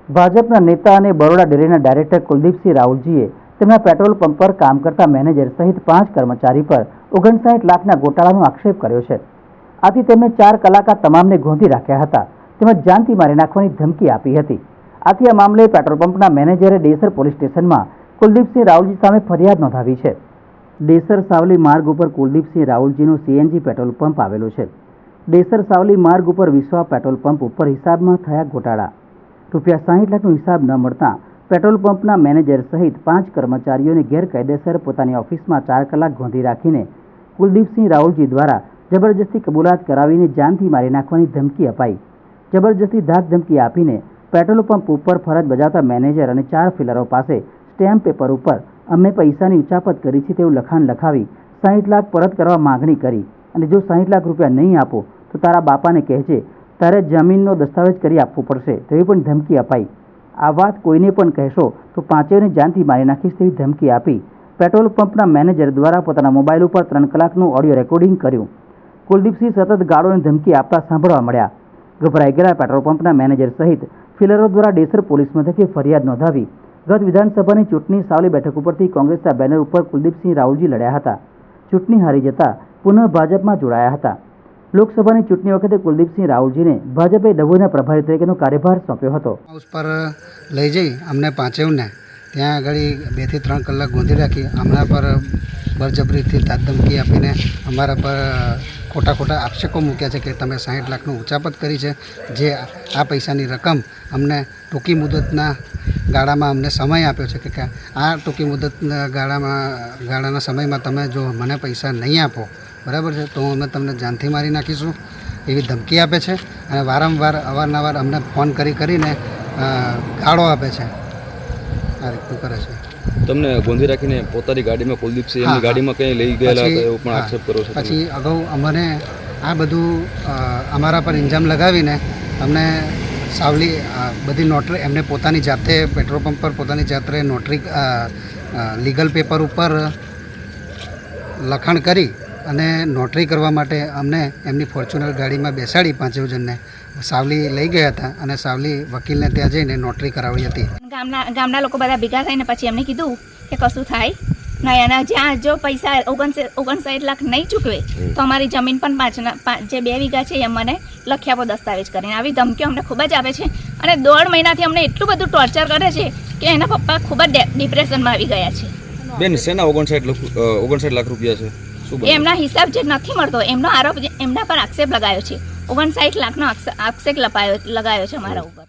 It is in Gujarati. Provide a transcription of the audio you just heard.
ભાજપના નેતા અને બરોડા ડેરીના ડાયરેક્ટર કુલદીપસિંહ રાહુલજીએ તેમના પેટ્રોલ પંપ પર કામ કરતા મેનેજર સહિત 5 કર્મચારી પર 59 લાખના ગોટાળાનો આક્ષેપ કર્યો છે। આથી તેમણે 4 કલાક આ તમામને ગોંધી રાખ્યા હતા તેમજ જાનથી મારી નાખવાની ધમકી આપી હતી। આથી આ મામલે પેટ્રોલ પંપના મેનેજરે ડેસર પોલીસ સ્ટેશનમાં કુલદીપસિંહ રાહુલજી સામે ફરિયાદ નોંધાવી છે। ડેસર સાવલી માર્ગ ઉપર કુલદીપસિંહ રાહુલજીનો સીએનજી પેટ્રોલ પંપ આવેલો છે। ડેસર સાવલી માર્ગ ઉપર વિશ્વા પેટ્રોલ પંપ ઉપર હિસાબમાં થયા ગોટાળા। ₹60 લાખનો હિસાબ ન મળતા પેટ્રોલ પંપના મેનેજર સહિત 5 કર્મચારીઓને ગેરકાયદેસર પોતાની ઓફિસમાં 4 કલાક ગોંધી રાખીને કુલદીપસિંહ રાહુલજી દ્વારા જબરજસ્તી કબૂલાત કરાવીને જાનથી મારી નાખવાની ધમકી અપાઈ। જબરજસ્તી ધાક ધમકી આપીને પેટ્રોલ પંપ ઉપર ફરજ બજાવતા મેનેજર અને 4 ફિલરો પાસે સ્ટેમ્પ પેપર ઉપર અમે પૈસાની ઉચાપત કરી છે તેવું લખાણ લખાવી 60 લાખ પરત કરવા માંગણી કરી અને જો 60 લાખ રૂપિયા નહીં આપો તો તારા બાપાને કહેજે તારે જમીનનો દસ્તાવેજ કરી આપવો પડશે તેવી પણ ધમકી અપાઈ। આ વાત કોઈને પણ કહેશો તો પાંચેયને જાનથી મારી નાખીશ તેવી ધમકી આપી પેટ્રોલ પંપના મેનેજર દ્વારા પોતાના મોબાઈલ ઉપર 3 કલાકનું ઓડિયો રેકોર્ડિંગ કર્યું। કુલદીપસિંહ સતત ગાળો અને ધમકી આપતા સાંભળવા મળ્યા। ગભરાઈ ગયેલા પેટ્રોલ પંપના મેનેજર સહિત ફિલરો દ્વારા ડેસર પોલીસ મથકે ફરિયાદ નોંધાવી ગત વિધાનસભાની ચૂંટણી સાવલી બેઠક ઉપરથી કોંગ્રેસના બેનર ઉપર કુલદીપસિંહ રાહુલજી લડ્યા હતા। ચૂંટણી હારી જતા પુનઃ ભાજપમાં જોડાયા હતા। લોકસભાની ચૂંટણી વખતે કુલદીપસિંહ રાહુલજીને ભાજપે ડભોઈના પ્રભારી તરીકેનો કાર્યભાર સોંપ્યો હતો। ઉસ પર લઈ જઈ અમને પાંચેવને ત્યાં આગળ 2 થી 3 કલાક ગોંધી રાખી હમણાં પર બળજબરીથી ધમકી આપીને અમારા પર ખોટા આક્ષેપો મૂક્યા છે કે તમે 60 લાખનું ઉચાપત કરી છે, જે આ પૈસાની રકમ અમને ટૂંકી મુદતના ગાળામાં અમને સમય આપ્યો છે કે આ ટૂંકી મુદતના ગાળાના સમયમાં તમે જો મને પૈસા નહીં આપો બરાબર છે તો અમે તમને જાનથી મારી નાખીશું એવી ધમકી આપે છે અને વારંવાર અવારનવાર અમને ફોન કરીને ગાળો આપે છે। આ રીતનું કરે છે। તમને ગોંધી રાખીને પોતાની ગાડીમાં કુલદીપસિંહ એમની ગાડીમાં કંઈ લઈ ગયેલા હતા એવો પણ આક્ષેપ કર્યો છે। પછી અગાઉ અમને આ બધું અમારા પર ઇલ્ઝામ લગાવીને અમને સાવલી બધી નોટરી એમને પોતાની જાતે પેટ્રોલ પંપ પર પોતાની જાતે નોટરી લીગલ પેપર ઉપર લખાણ કરી અને નોટરી કરવા માટે અમને એમની ફોર્ચ્યુનર ગાડીમાં બેસાડી 5 જણને સાવલી લઈ ગયા હતા અને સાવલી વકીલને ત્યાં જઈને નોટરી કરાવી હતી। ગામના લોકો બધા ભેગા થઈને પછી એમને કીધું કે કશું થાય નહીં અને જ્યાં જો પૈસા 59 લાખ નહીં ચૂકવે તો અમારી જમીન પણ જે 2 વીઘા છે એ મને લખી આપો દસ્તાવેજ કરીને। આવી ધમકીઓ અમને ખૂબ જ આપે છે અને 1.5 મહિનાથી અમને એટલું બધું ટોર્ચર કરે છે કે એના પપ્પા ખૂબ જ ડિપ્રેશનમાં આવી ગયા છે। બેન શેના 59 લાખ રૂપિયા છે? એમના હિસાબ જે નથી મળતો એમનો આરોપ એમના પર આક્ષેપ લગાયો છે। 59 લાખનો આક્ષેપ લગાયો છે અમારા ઉપર।